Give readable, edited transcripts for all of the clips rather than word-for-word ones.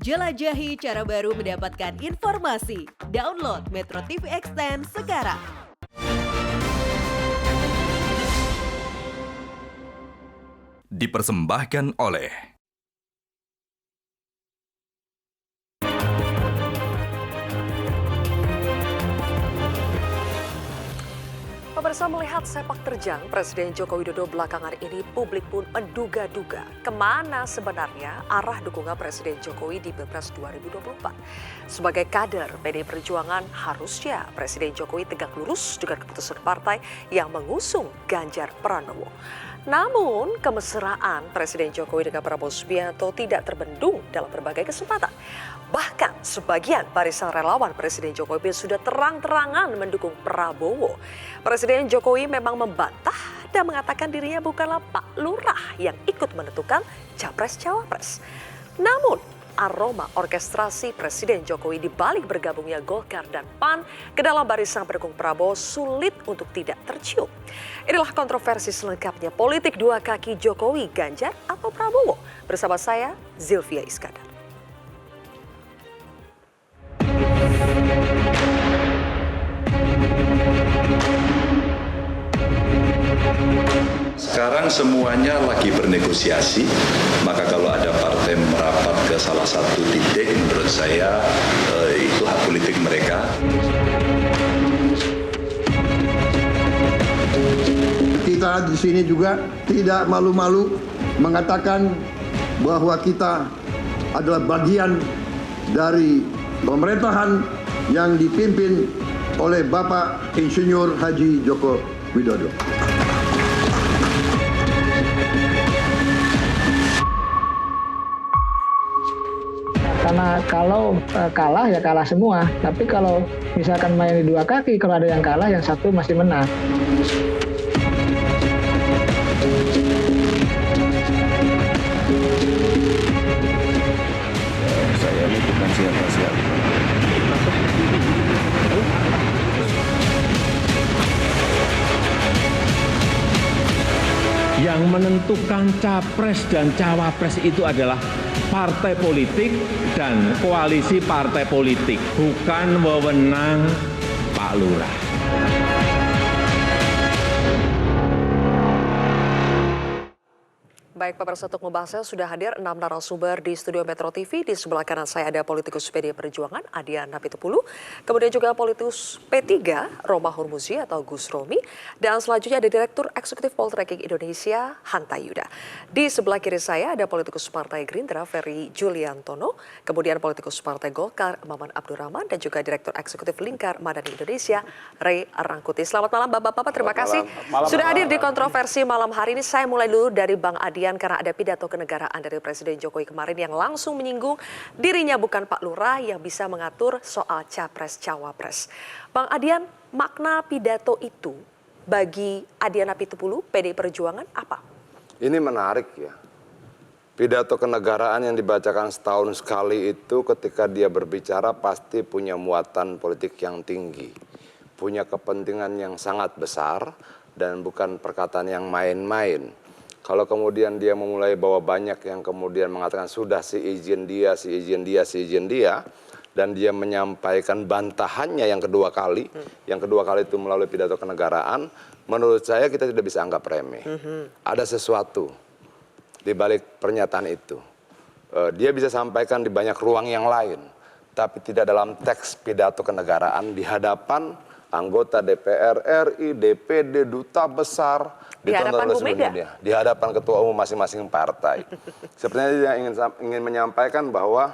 Jelajahi cara baru mendapatkan informasi. Download Metro TV Extend sekarang. Dipersembahkan oleh Pemirsa, melihat sepak terjang Presiden Joko Widodo belakangan ini, publik pun menduga-duga kemana sebenarnya arah dukungan Presiden Jokowi di Pilpres 2024. Sebagai kader PDI Perjuangan, harusnya Presiden Jokowi tegak lurus dengan keputusan partai yang mengusung Ganjar Pranowo. Namun, kemesraan Presiden Jokowi dengan Prabowo Subianto tidak terbendung dalam berbagai kesempatan. Bahkan sebagian barisan relawan Presiden Jokowi sudah terang-terangan mendukung Prabowo. Presiden Jokowi memang membantah dan mengatakan dirinya bukanlah Pak Lurah yang ikut menentukan Capres-Cawapres. Namun, aroma orkestrasi Presiden Jokowi di balik bergabungnya Golkar dan PAN ke dalam barisan pendukung Prabowo sulit untuk tidak tercium. Inilah kontroversi selengkapnya politik dua kaki Jokowi, Ganjar atau Prabowo. Bersama saya, Zilvia Iskandar. Sekarang semuanya lagi bernegosiasi, maka kalau ada partai merapat ke salah satu titik, menurut saya itu hak politik mereka. Kita di sini juga tidak malu-malu mengatakan bahwa kita adalah bagian dari pemerintahan yang dipimpin oleh Bapak Insinyur Haji Joko Widodo. Karena kalau kalah ya kalah semua, tapi kalau misalkan main di dua kaki, kalau ada yang kalah, yang satu masih menang. Saya ini bukan siapa-siapa. Yang menentukan capres dan cawapres itu adalah partai politik dan koalisi partai politik, bukan wewenang Pak Lurah. Baik, pemirsa, untuk membahasnya sudah hadir 6 narasumber di studio Metro TV. Di sebelah kanan saya ada politikus PDI Perjuangan, Adian Napitupulu. Kemudian juga politikus P3, Roma Hurmuzi atau Gus Romi. Dan selanjutnya ada Direktur Eksekutif Poltreking Indonesia, Hanta Yuda. Di sebelah kiri saya ada politikus Partai Gerindra, Ferry Juliantono. Kemudian politikus Partai Golkar, Maman Abdurrahman. Dan juga Direktur Eksekutif Lingkar Madani Indonesia, Ray Rangkuti. Selamat malam Bapak-Bapak, terima kasih. Sudah hadir di kontroversi malam hari ini. Saya mulai dulu dari Bang Adian, karena ada pidato kenegaraan dari Presiden Jokowi kemarin yang langsung menyinggung dirinya bukan Pak Lurah yang bisa mengatur soal Capres-Cawapres. Bang Adian, makna pidato itu bagi Adian Napitupulu, PDI Perjuangan apa? Ini menarik ya. Pidato kenegaraan yang dibacakan setahun sekali itu ketika dia berbicara pasti punya muatan politik yang tinggi. Punya kepentingan yang sangat besar dan bukan perkataan yang main-main. Kalau kemudian dia memulai bahwa banyak yang kemudian mengatakan sudah si izin dia, dan dia menyampaikan bantahannya yang kedua kali itu melalui pidato kenegaraan, menurut saya kita tidak bisa anggap remeh. Ada sesuatu di balik pernyataan itu. Dia bisa sampaikan di banyak ruang yang lain, tapi tidak dalam teks pidato kenegaraan di hadapan anggota DPR RI, DPD, duta besar, Di hadapan Bu Mega? di hadapan ketua umum masing-masing partai. Sebenarnya dia ingin menyampaikan bahwa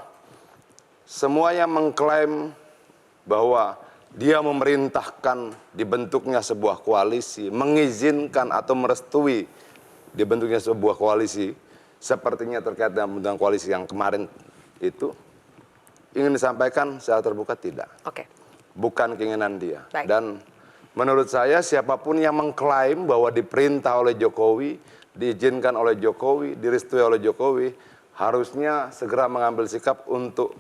semuanya mengklaim bahwa dia memerintahkan dibentuknya sebuah koalisi, mengizinkan atau merestui dibentuknya sebuah koalisi, sepertinya terkait dengan koalisi yang kemarin itu, ingin disampaikan secara terbuka tidak. Oke. Bukan keinginan dia. Baik. Dan menurut saya siapapun yang mengklaim bahwa diperintah oleh Jokowi, diizinkan oleh Jokowi, direstui oleh Jokowi, harusnya segera mengambil sikap untuk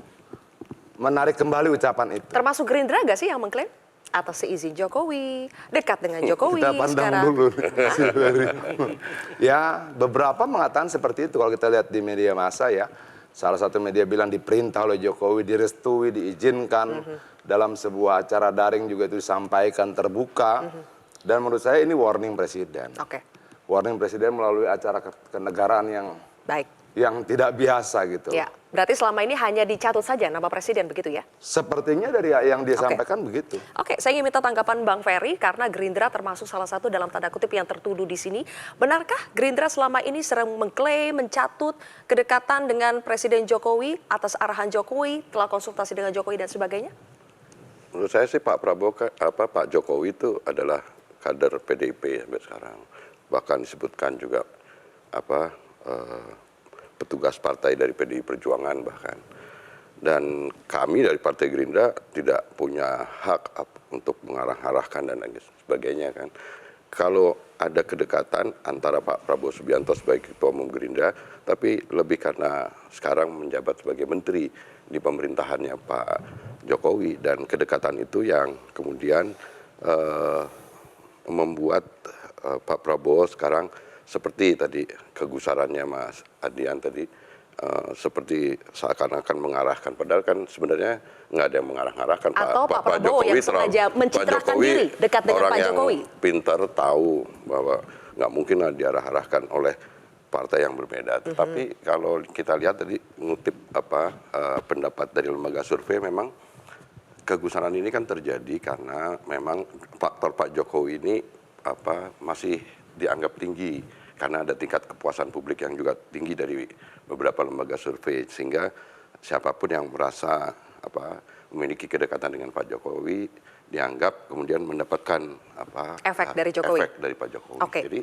menarik kembali ucapan itu. Termasuk Gerindra nggak sih yang mengklaim? Atas seizin Jokowi, dekat dengan Jokowi Kita pandang sekarang. dulu. Ya, beberapa mengatakan seperti itu kalau kita lihat di media massa ya. Salah satu media bilang diperintah oleh Jokowi, direstui, diizinkan. Dalam sebuah acara daring juga itu disampaikan terbuka. Dan menurut saya ini warning presiden. Oke. Warning presiden melalui acara kenegaraan yang tidak biasa gitu. Ya, berarti selama ini hanya dicatut saja nama presiden begitu ya? Sepertinya dari yang dia sampaikan begitu. Oke, saya ingin minta tanggapan Bang Ferry karena Gerindra termasuk salah satu dalam tanda kutip yang tertuduh di sini. Benarkah Gerindra selama ini sering mengklaim, mencatut kedekatan dengan Presiden Jokowi atas arahan Jokowi, telah konsultasi dengan Jokowi dan sebagainya? Menurut saya sih Pak Jokowi itu adalah kader PDIP sampai sekarang. Bahkan disebutkan juga petugas partai dari PDI Perjuangan bahkan. Dan kami dari Partai Gerindra tidak punya hak untuk mengarah-arahkan dan lain sebagainya kan. Kalau ada kedekatan antara Pak Prabowo Subianto sebagai Ketua Umum Gerindra, tapi lebih karena sekarang menjabat sebagai menteri di pemerintahannya Pak Jokowi, dan kedekatan itu yang kemudian membuat Pak Prabowo sekarang seperti tadi kegusarannya Mas Adian tadi, seperti seakan-akan mengarahkan, padahal kan sebenarnya nggak ada yang mengarah-arahkan. Atau Pak Prabowo yang sengaja mencitrakan diri dekat dengan Pak Jokowi. Orang yang pintar tahu bahwa nggak mungkin diarah-arahkan oleh partai yang berbeda. Tetapi kalau kita lihat tadi ngutip pendapat dari lembaga survei, memang kegusaran ini kan terjadi karena memang faktor Pak Jokowi ini masih dianggap tinggi karena ada tingkat kepuasan publik yang juga tinggi dari beberapa lembaga survei, sehingga siapapun yang merasa memiliki kedekatan dengan Pak Jokowi dianggap kemudian mendapatkan efek dari Jokowi. Efek dari Pak Jokowi. Okay. Jadi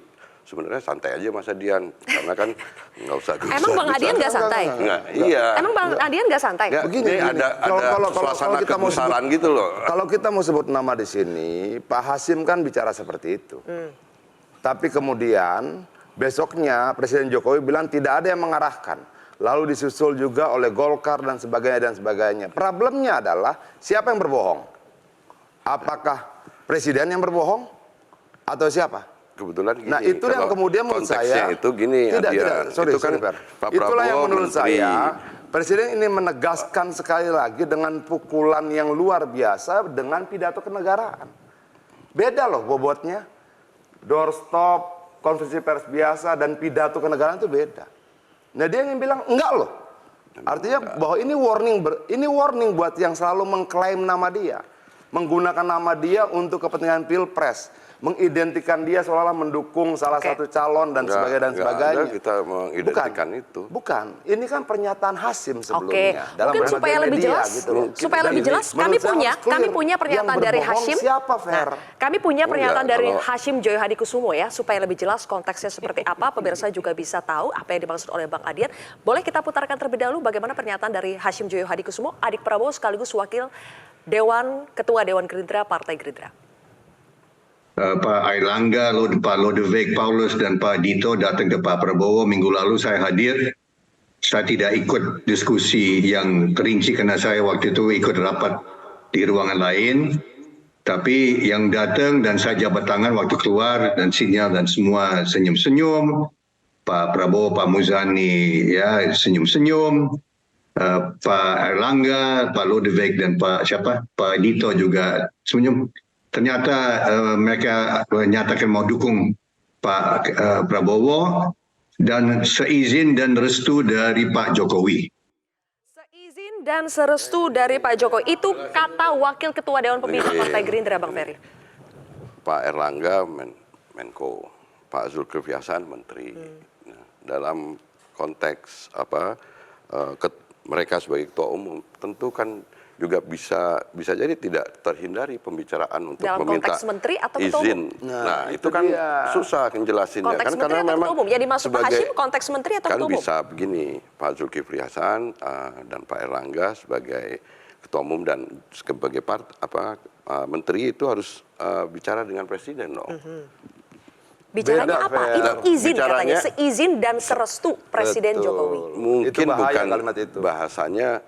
sebenarnya santai aja Mas Adian, karena kan nggak usah. Emang Bang Adian nggak santai? Nggak, iya. Emang Bang Adian nggak santai? Begini, ada suasana kegusaran gitu loh. Kalau kita mau sebut nama di sini, Pak Hasim kan bicara seperti itu. Tapi kemudian besoknya Presiden Jokowi bilang tidak ada yang mengarahkan. Lalu disusul juga oleh Golkar dan sebagainya. Problemnya adalah siapa yang berbohong? Apakah Presiden yang berbohong atau siapa? Kebetulan gini, nah itu yang kemudian menurut saya itu gini, sorry, itu kan Pak itulah yang menurut saya Presiden ini menegaskan sekali lagi dengan pukulan yang luar biasa dengan pidato kenegaraan. Beda loh bobotnya. Doorstop, konferensi pers biasa dan pidato kenegaraan itu beda. Nah dia ingin bilang enggak loh. Artinya bahwa ini warning buat yang selalu mengklaim nama dia, menggunakan nama dia untuk kepentingan pilpres, mengidentikan dia seolah-olah mendukung salah satu calon dan sebagainya. Ada kita mengidentikan itu. Bukan, ini kan pernyataan Hasim sebelumnya. Dalam mungkin supaya lebih jelas, supaya lebih jelas, kami punya pernyataan dari Hasim. Siapa Fer? Kami punya pernyataan dari Hashim Joyo Hadikusumo ya, supaya lebih jelas konteksnya seperti apa, pemirsa juga bisa tahu apa yang dimaksud oleh Bang Adian. Boleh kita putarkan terlebih dahulu bagaimana pernyataan dari Hashim Joyo Hadikusumo, adik Prabowo sekaligus wakil Ketua Dewan Gerindra Partai Gerindra. Pak Airlangga, Pak Lodewijk Paulus dan Pak Dito datang ke Pak Prabowo minggu lalu, saya hadir. Saya tidak ikut diskusi yang terinci karena saya waktu itu ikut rapat di ruangan lain. Tapi yang datang dan saya jabat tangan waktu keluar dan sinyal dan semua senyum-senyum. Pak Prabowo, Pak Muzani ya senyum-senyum. Pak Airlangga, Pak Lodewijk dan Pak Dito juga senyum. Ternyata mereka menyatakan mau dukung Pak Prabowo dan seizin dan restu dari Pak Jokowi. Seizin dan serestu dari Pak Jokowi, itu kata Wakil Ketua Dewan Pembina Partai Gerindra, Bang Ferry. Pak Airlangga Menko, Pak Zulkifli Hasan Menteri. Nah, dalam konteks mereka sebagai Ketua Umum, tentu kan juga bisa jadi tidak terhindari pembicaraan untuk dalam meminta konteks menteri atau ketua izin. umum? Nah, itu kan susah ngejelasinnya konteks kan, menteri karena atau memang ketua umum? Ya dimaksud Pak Hashim konteks menteri atau kan ketua umum? bisa begini, Pak Zulkifli Hasan dan Pak Airlangga sebagai ketua umum dan sebagai menteri itu harus bicara dengan presiden dong. Bicaranya apa? Itu izin katanya, seizin dan serestu Presiden Jokowi. Mungkin bukan kalimat itu. Bahasanya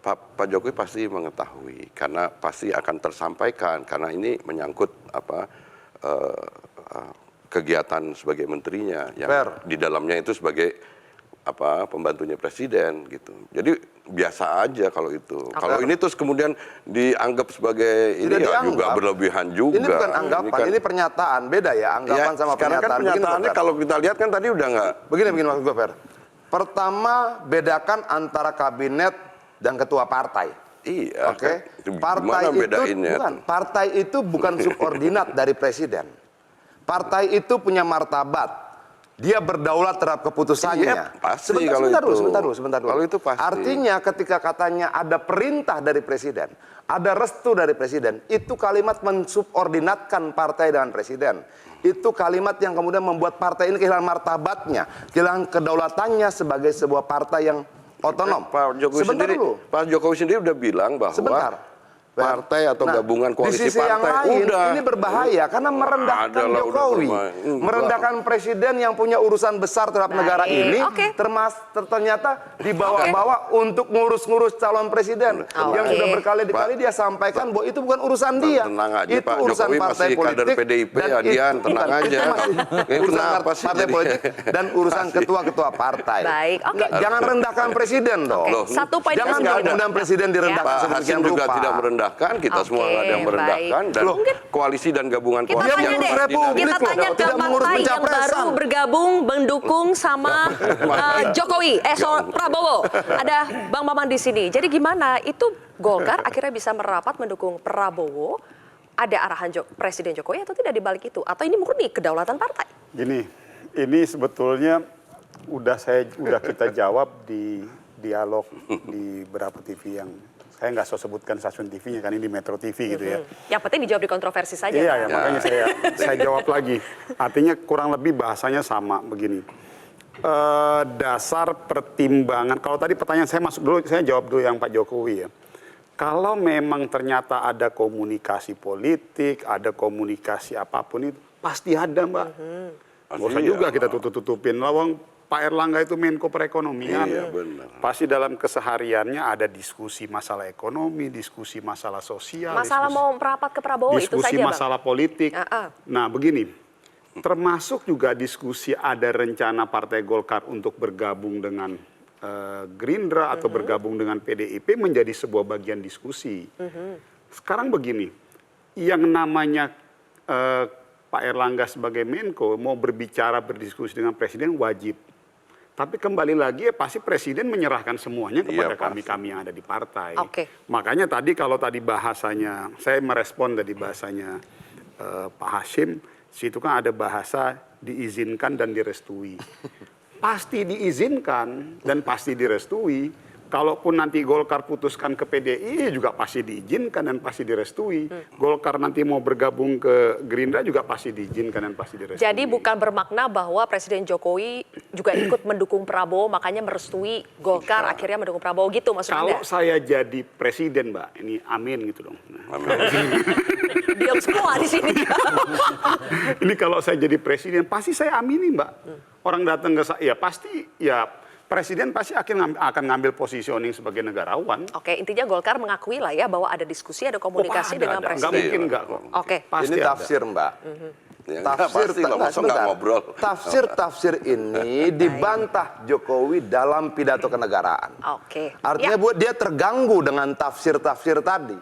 Pak Jokowi pasti mengetahui karena pasti akan tersampaikan karena ini menyangkut kegiatan sebagai menterinya yang di dalamnya itu sebagai pembantunya presiden gitu. Jadi biasa aja kalau itu. Kalau ini terus kemudian dianggap sebagai ini ya juga berlebihan juga. Ini bukan anggapan, ini pernyataan. Beda ya anggapan Ya, sama sekarang pernyataan. kan pernyataannya kalau kita lihat kan tadi udah nggak. Begini maksud gue, Fer. Pertama, bedakan antara kabinet dan ketua partai. Iya. Oke. Gimana Partai itu bukan subordinat dari presiden. Partai itu punya martabat. Dia berdaulat terhadap keputusannya. Iya, pasti sebentar kalau dulu. Kalau itu pasti. Artinya ketika katanya ada perintah dari presiden, ada restu dari presiden, itu kalimat mensubordinatkan partai dengan presiden. Itu kalimat yang kemudian membuat partai ini kehilangan martabatnya, kehilangan kedaulatannya sebagai sebuah partai yang otonom. Pak Jokowi sendiri udah bilang bahwa partai atau gabungan koalisi di sisi partai yang lain, udah ini berbahaya karena merendahkan Jokowi, merendahkan presiden yang punya urusan besar terhadap negara ini, ternyata dibawa-bawa untuk ngurus-ngurus calon presiden yang sudah berkali-kali dia sampaikan bahwa itu bukan urusan dia, tenang aja, itu Pak urusan Jokowi partai masih politik kader PDIP dan ya, Dian, tenang aja. urusan partai politik dan urusan ketua-ketua partai. Baik, Jangan rendahkan presiden dong. Satu poin Jangan kemudian presiden direndahkan Pak sedemikian Hasim juga rupa. tidak merendahkan, kita semua nggak ada yang merendahkan, dan koalisi dan gabungan Kita koalisi tanya yang deh, Republik kita loh, tanya ke tidak mengurus partai yang pencapresan. baru bergabung mendukung sama Jokowi, Prabowo. Ada Bang Maman di sini. Jadi gimana? Itu Golkar akhirnya bisa merapat mendukung Prabowo. Ada arahan Presiden Jokowi atau tidak di balik itu? Atau ini murni kedaulatan partai? Gini, ini sebetulnya udah kita jawab di dialog di beberapa TV yang saya nggak sebutkan stasiun TV-nya kan, ini di Metro TV gitu ya. Yang penting dijawab di kontroversi saja. Iya, ya, makanya saya jawab lagi. Artinya kurang lebih bahasanya sama begini. Dasar pertimbangan, kalau tadi pertanyaan saya masuk dulu, saya jawab dulu yang Pak Jokowi ya. Kalau memang ternyata ada komunikasi politik, ada komunikasi apapun itu, pasti ada Mbak. Nggak usah juga kita tutup-tutupin. Lawang Pak Erlangga itu Menko Perekonomian. Iya, benar. Pasti dalam kesehariannya ada diskusi masalah ekonomi, diskusi masalah sosial. Masalah mau merapat ke Prabowo itu saja, diskusi Bang. masalah politik. Nah begini, termasuk juga diskusi ada rencana Partai Golkar untuk bergabung dengan Gerindra atau bergabung dengan PDIP menjadi sebuah bagian diskusi. Sekarang begini, yang namanya Pak Erlangga sebagai Menko mau berbicara, berdiskusi dengan Presiden wajib. Tapi kembali lagi ya pasti Presiden menyerahkan semuanya kepada kami-kami yang ada di partai. Makanya tadi kalau tadi bahasanya, saya merespon tadi bahasanya Pak Hasim, situ kan ada bahasa diizinkan dan direstui. Pasti diizinkan dan pasti direstui. Kalaupun nanti Golkar putuskan ke PDI juga pasti diizinkan dan pasti direstui. Golkar nanti mau bergabung ke Gerindra juga pasti diizinkan dan pasti direstui. Jadi bukan bermakna bahwa Presiden Jokowi juga ikut mendukung Prabowo, makanya merestui Golkar akhirnya mendukung Prabowo gitu maksud Anda? Kalau saya jadi presiden, Mbak, ini amin gitu dong. Diam semua di sini. Ini kalau saya jadi presiden pasti saya amini, Mbak. Orang datang ke saya pasti ya. Presiden pasti akan ngambil positioning sebagai negarawan. Oke, intinya Golkar mengakui lah ya bahwa ada diskusi, ada komunikasi dengan Presiden. Nggak mungkin nggak kok. Oke. Ini tafsir, Mbak. Tafsir ini dibantah Jokowi dalam pidato kenegaraan. Artinya dia terganggu dengan tafsir-tafsir tadi.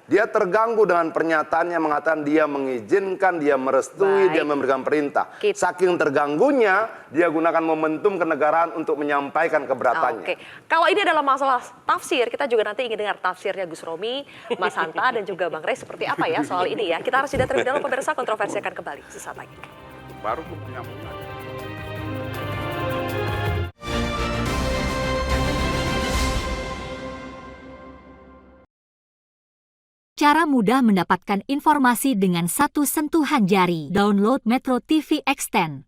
Dia terganggu dengan pernyataan yang mengatakan dia mengizinkan, dia merestui, dia memberikan perintah. Saking terganggunya, dia gunakan momentum kenegaraan untuk menyampaikan keberatannya. Kalau ini adalah masalah tafsir, kita juga nanti ingin dengar tafsirnya Gus Romi, Mas Hanta, dan juga Bang Rey seperti apa ya soal ini ya. Kita harus jeda terlebih dahulu, pemirsa, kontroversi akan kembali sesaat lagi. Baru penyambungan. Cara mudah mendapatkan informasi dengan satu sentuhan jari. Download Metro TV Extend.